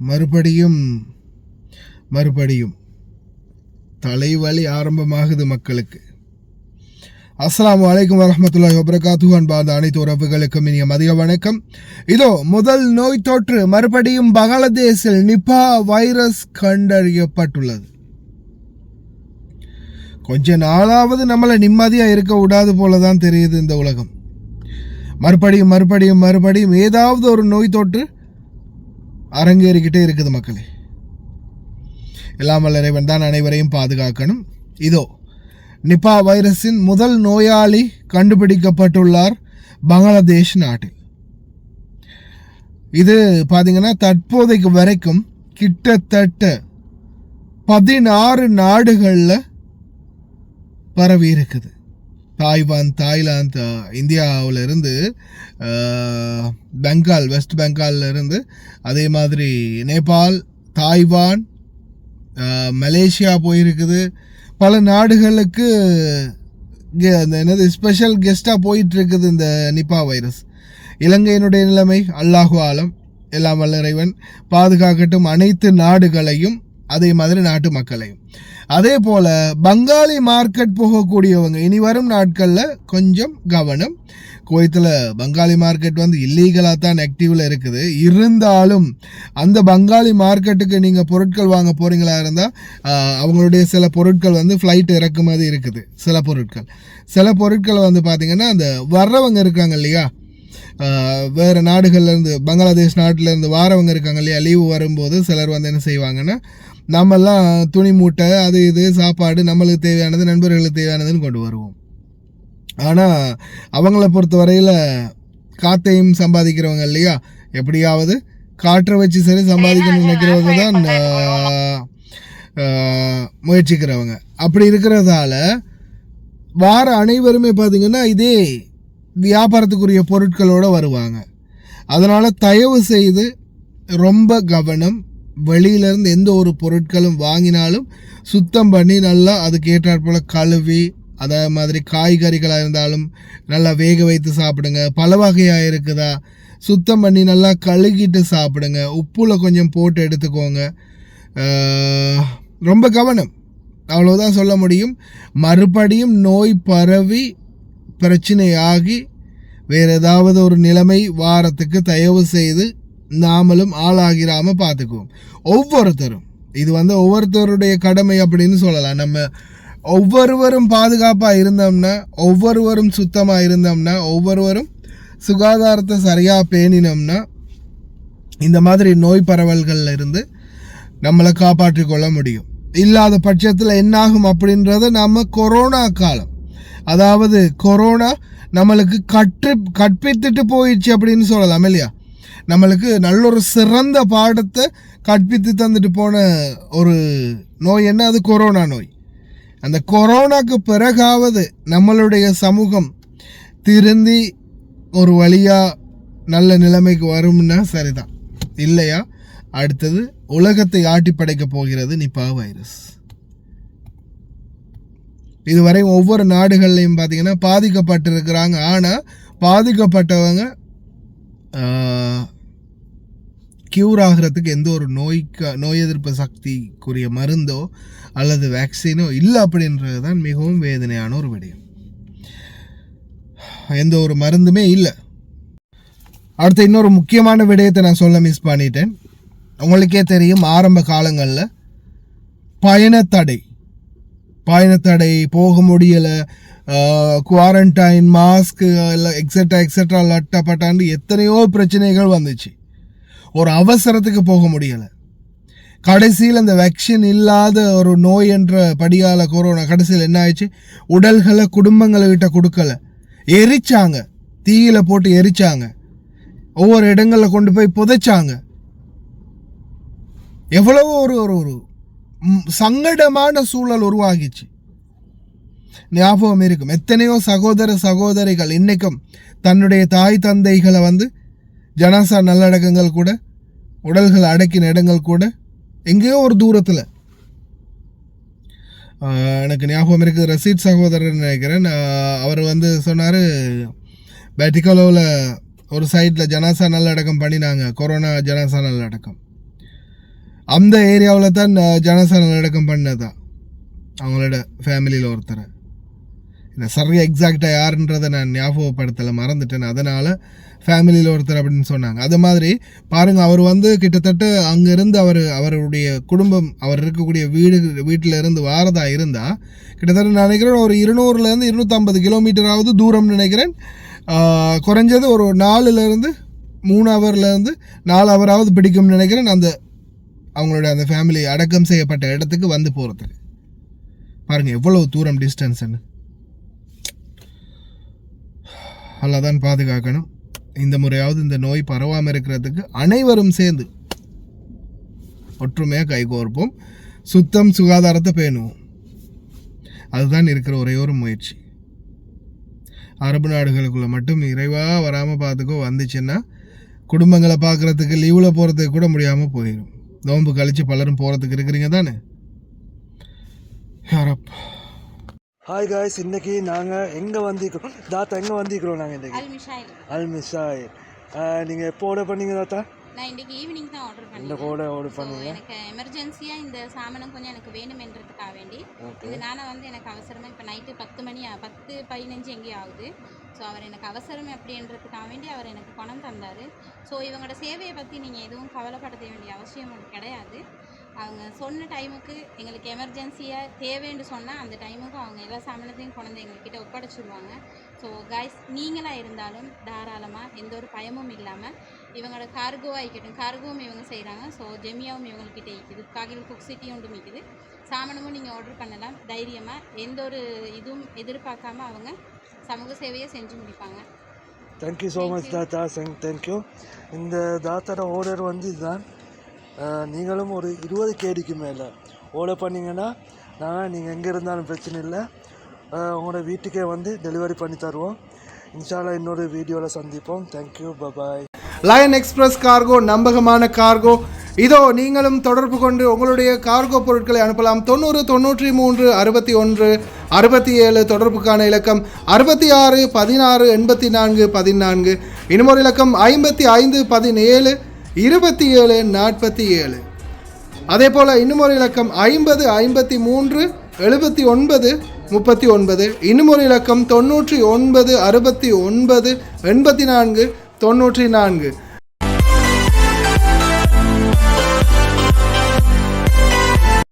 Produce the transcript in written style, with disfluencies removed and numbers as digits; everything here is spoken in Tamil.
மறுபடியும் தலைவலி ஆரம்பமாகுது மக்களுக்கு. அஸ்ஸலாமு அலைக்கும் வரஹ்மத்துல்லாஹி வபரகாத்துஹு. அன்பார்ந்த அனைத்து உறவுகளுக்கும் இனிய மதிய வணக்கம். இதோ முதல் நோய் தொற்று மறுபடியும் பங்களாதேஷில் நிபா வைரஸ் கண்டறியப்பட்டுள்ளது. கொஞ்ச நாளாவது நம்மளை நிம்மதியாக இருக்க விடாது போல தான் தெரியுது இந்த உலகம். மறுபடியும் ஏதாவது ஒரு நோய் தொற்று அரங்கேறிக்கிட்டே இருக்குது மக்களே. எல்லாம் வல்ல இறைவன் தான் அனைவரையும் பாதுகாக்கணும். இதோ நிபா வைரஸின் முதல் நோயாளி கண்டுபிடிக்கப்பட்டுள்ளார் பங்களாதேஷ் நாட்டில். இது பார்த்தீங்கன்னா தற்போதைக்கு வரைக்கும் கிட்டத்தட்ட 16 நாடுகளில் பரவி இருக்குது. தாய்வான், தாய்லாந்து, இந்தியாவிலிருந்து பெங்கால், வெஸ்ட் பெங்காலில் இருந்து, அதே மாதிரி நேபாள், தாய்வான், மலேசியா போயிருக்குது. பல நாடுகளுக்கு என்னது ஸ்பெஷல் கெஸ்ட்டாக போயிட்டுருக்குது இந்த நிபா வைரஸ். இலங்கையினுடைய நிலைமை அல்லாஹு ஆலம், எல்லாம் வல்ல இறைவன் பாதுகாக்கட்டும் அனைத்து நாடுகளையும், அதே மாதிரி நாட்டு மக்களையும். அதே போல் பங்காளி மார்க்கெட் போகக்கூடியவங்க இனி வரும் நாட்களில் கொஞ்சம் கவனம். குவைத்தில் பங்காளி மார்க்கெட் இல்லீகலாக தான் ஆக்டிவில் இருக்குது. இருந்தாலும் அந்த பங்காளி மார்க்கெட்டுக்கு நீங்கள் பொருட்கள் வாங்க போகிறீங்களா இருந்தால் அவங்களுடைய சில பொருட்கள் ஃப்ளைட் இறக்குமதி இருக்குது. சில பொருட்கள் பார்த்திங்கன்னா அந்த வர்றவங்க இருக்காங்க இல்லையா, வேறு நாடுகள்லேருந்து, பங்களாதேஷ் நாட்டிலேருந்து வாரவங்க இருக்காங்க இல்லையா, லீவு வரும்போது சிலர் என்ன செய்வாங்கன்னா, நம்மெல்லாம் துணி மூட்டை, அது இது சாப்பாடு, நம்மளுக்கு தேவையானது, நண்பர்களுக்கு தேவையானதுன்னு கொண்டு வருவோம். ஆனால் அவங்கள பொறுத்த வரையில் காற்றையும் சம்பாதிக்கிறவங்க இல்லையா, எப்படியாவது காற்றை வச்சு சரி சம்பாதிக்கணும்னு நினைக்கிறவங்க தான் முயற்சிக்கிறவங்க. அப்படி இருக்கிறதால வார அனைவருமே பார்த்திங்கன்னா இதே வியாபாரத்துக்குரிய பொருட்களோடு வருவாங்க. அதனால் தயவு செய்து ரொம்ப கவனம். வெளியிலேருந்து எந்த ஒரு பொருட்களும் வாங்கினாலும் சுத்தம் பண்ணி நல்லா அதுக்கு ஏற்றாற்போல் கழுவி, அதே மாதிரி காய்கறிகளாக இருந்தாலும் நல்லா வேக வைத்து சாப்பிடுங்க. பல வகையாக இருக்குதா சுத்தம் பண்ணி நல்லா கழுகிட்டு சாப்பிடுங்க. உப்புல கொஞ்சம் போட்டு எடுத்துக்கோங்க. ரொம்ப கவனம், அவ்வளோதான் சொல்ல முடியும். மறுபடியும் நோய் பரவி பிரச்சனையாகி வேறு ஏதாவது ஒரு நிலைமை வாரத்துக்கு தயவு செய்து நாமளும் ஆளாகிறாமல் பார்த்துக்குவோம். ஒவ்வொருத்தரும் இது ஒவ்வொருத்தருடைய கடமை அப்படின்னு சொல்லலாம். நம்ம ஒவ்வொருவரும் பாதுகாப்பாக இருந்தோம்னா, ஒவ்வொருவரும் சுத்தமாக இருந்தோம்னா, ஒவ்வொருவரும் சுகாதாரத்தை சரியாக பேணினோம்னா இந்த மாதிரி நோய் பரவல்களில் இருந்து நம்மளை காப்பாற்றி கொள்ள முடியும். இல்லாத பட்சத்தில் என்னாகும் அப்படின்றத நம்ம கொரோனா காலம், அதாவது கொரோனா நம்மளுக்கு கற்பித்துட்டு போயிடுச்சு அப்படின்னு சொல்லலாம் இல்லையா. நம்மளுக்கு நல்ல ஒரு சிறந்த பாடத்தை கற்பித்து தந்துட்டு போன ஒரு நோய் என்ன, அது கொரோனா நோய். அந்த கொரோனாக்கு பிறகாவது நம்மளுடைய சமூகம் திருந்தி ஒரு வழியாக நல்ல நிலைமைக்கு வரும்னா சரிதான். இல்லையா அடுத்தது உலகத்தை ஆட்டி படைக்க போகிறது நிபா வைரஸ். இதுவரை ஒவ்வொரு நாடுகள்லையும் பார்த்திங்கன்னா பாதிக்கப்பட்டிருக்கிறாங்க. ஆனால் பாதிக்கப்பட்டவங்க க்யூர் ஆகிறதுக்கு எந்த ஒரு நோய் எதிர்ப்பு சக்திக்குரிய மருந்தோ அல்லது வேக்சினோ இல்லை அப்படின்றது தான் மிகவும் வேதனையான ஒரு விடயம். எந்த ஒரு மருந்துமே இல்லை. அடுத்த இன்னொரு முக்கியமான விடயத்தை நான் சொல்ல மிஸ் பண்ணிட்டேன். உங்களுக்கே தெரியும், ஆரம்ப காலங்களில் பயணத்தடை போக முடியலை, குவாரண்டைன், மாஸ்க்கு எல்லாம் எக்ஸெட்ரா லட்டப்பட்டாண்டு எத்தனையோ பிரச்சனைகள் வந்துச்சு. ஒரு அவசரத்துக்கு போக முடியலை. கடைசியில் அந்த வேக்சின் இல்லாத ஒரு நோய் என்ற படியால் கொரோனா கடைசியில் என்ன ஆயிடுச்சு, உடல்களை குடும்பங்கள்கிட்ட கொடுக்கல, எரிச்சாங்க, தீயில போட்டு எரிச்சாங்க, ஒவ்வொரு இடங்களில் கொண்டு போய் புதைச்சாங்க. எவ்வளவோ ஒரு சங்கடமான சூழல் உருவாகிச்சு. ஞாபகம் இருக்கும், எத்தனையோ சகோதரிகள் இன்னைக்கும் தன்னுடைய தாய் தந்தைகளை ஜனாசா நல்லடக்கங்கள் கூட, உடல்கள் அடக்கின இடங்கள் கூட எங்கேயோ ஒரு தூரத்தில், எனக்கு ஞாபகம் இருக்குது, ரசீத் சகோதரர் நினைக்கிறேன், அவர் சொன்னார், பேட்டிகலோவில் ஒரு சைட்டில் ஜனாசா நல்லடக்கம் பண்ணினாங்க, கொரோனா ஜனாசா நல்லடக்கம். அந்த ஏரியாவில் தான் ஜனசன அடக்கம் பண்ணதான் அவங்களோட ஃபேமிலியில் ஒருத்தரை. இந்த சரியாக எக்ஸாக்டாக யாருன்றதை நான் ஞாபகப்படுத்தலை, மறந்துட்டேன். அதனால் ஃபேமிலியில் ஒருத்தர் அப்படின்னு சொன்னாங்க. அது மாதிரி பாருங்கள், அவர் வந்து கிட்டத்தட்ட அங்கேருந்து அவருடைய குடும்பம் அவர் இருக்கக்கூடிய வீட்டில் இருந்து வாரதா இருந்தால் கிட்டத்தட்ட நினைக்கிறேன் ஒரு 200லேருந்து 250 கிலோமீட்டராவது தூரம் நினைக்கிறேன். குறைஞ்சது ஒரு 3 ஹவர்லேருந்து 4 ஹவராவது பிடிக்கும்னு நினைக்கிறேன் அந்த அவங்களோட அந்த ஃபேமிலி அடக்கம் செய்யப்பட்ட இடத்துக்கு வந்து போகிறதுக்கு. பாருங்கள் எவ்வளோ தூரம் டிஸ்டன்ஸ்ன்னு. அல்லாதான் பாதுகாக்கணும். இந்த முறையாவது இந்த நோய் பரவாமல் இருக்கிறதுக்கு அனைவரும் சேர்ந்து ஒற்றுமையாக கைகோர்ப்போம், சுத்தம் சுகாதாரத்தை பேணுவோம். அதுதான் இருக்கிற ஒரே ஒரு முயற்சி. அரபு நாடுகளுக்குள்ளே மட்டும் இறைவாக வராமல் பார்த்துக்கோ, வந்துச்சுன்னா குடும்பங்களை பார்க்குறதுக்கு லீவில் போகிறதுக்கு கூட முடியாமல் போயிடும். நோன்பு கழித்து பலரும் போகிறதுக்கு இருக்கிறீங்க தானே. யாரப்பா. ஹாய் காய்ஸ், இன்றைக்கி நாங்கள் எங்கே வந்திருக்கிறோம் தாத்தா? எங்கே வந்திருக்கிறோம் நாங்கள் இன்றைக்கி? அல்மிஷாயில். நீங்கள் எப்போ ஆர்டர் பண்ணீங்க தாத்தா? நான் இன்றைக்கி ஈவினிங் தான் ஆர்டர் பண்ணேன். இந்த கோடை ஆர்டர் பண்ணுங்க. எனக்கு எமர்ஜென்சியாக இந்த சாமானம் கொஞ்சம் எனக்கு வேணுமென்றதுக்காக வேண்டி இதனால் வந்து எனக்கு அவசரமாக இப்போ நைட்டு 10:15 எங்கேயும் ஆகுது. ஸோ அவர் எனக்கு அவசரம் அப்படின்றதுக்காக வேண்டி அவர் எனக்கு பணம் தந்தார். ஸோ இவங்களோட சேவையை பற்றி நீங்கள் எதுவும் கவலைப்பட வேண்டிய அவசியம் கிடையாது. அவங்க சொன்ன டைமுக்கு எங்களுக்கு எமர்ஜென்சியாக தேவைன்னு சொன்னால் அந்த டைமுக்கு அவங்க எல்லா சாமானத்தையும் கொண்டு வந்து எங்கள்கிட்ட ஒப்படைச்சிடுவாங்க. ஸோ கைஸ், நீங்களாக இருந்தாலும் தாராளமாக எந்த ஒரு பயமும் இல்லாமல் இவங்களோட கார்கோவாக இருக்கட்டும், கார்கோவும் இவங்க செய்கிறாங்க. ஸோ ஜெமியாவும் இவங்கக்கிட்ட இருக்குது, காகில் குக் சிட்டி ஒன்றும் இருக்குது. சாமானமும் நீங்கள் ஆர்டர் பண்ணலாம் தைரியமாக, எந்த ஒரு இதுவும் எதிர்பார்க்காம அவங்க சமூக சேவையை செஞ்சு முடிப்பாங்க. தேங்க்யூ ஸோ மச் தாத்தா. தேங்க்யூ. இந்த தாத்தாவோட ஆர்டர் வந்து இதுதான். நீங்களும் ஒரு 20 கேடிக்கு மேலே ஆர்டர் பண்ணிங்கன்னா நீங்கள் எங்கே இருந்தாலும் பிரச்சனை இல்லை, உங்களோட வீட்டுக்கே வந்து டெலிவரி பண்ணி தருவோம். இன்ஷால்லா இன்னொரு வீடியோவில் சந்திப்போம். Thank you, bye bye. Lion Express cargo நம்பகமான கார்கோ. இதோ நீங்களும் தொடர்பு கொண்டு உங்களுடைய கார்கோ பொருட்களை அனுப்பலாம். 90 93 61 67 தொடர்புக்கான இலக்கம் 66 16 84 14. இன்னும் ஒரு இலக்கம் 55 17 27 47. அதே போல் இன்னும் ஒரு இலக்கம் 50 53 79 39. இன்னும் ஒரு இலக்கம் 99 69 84 94.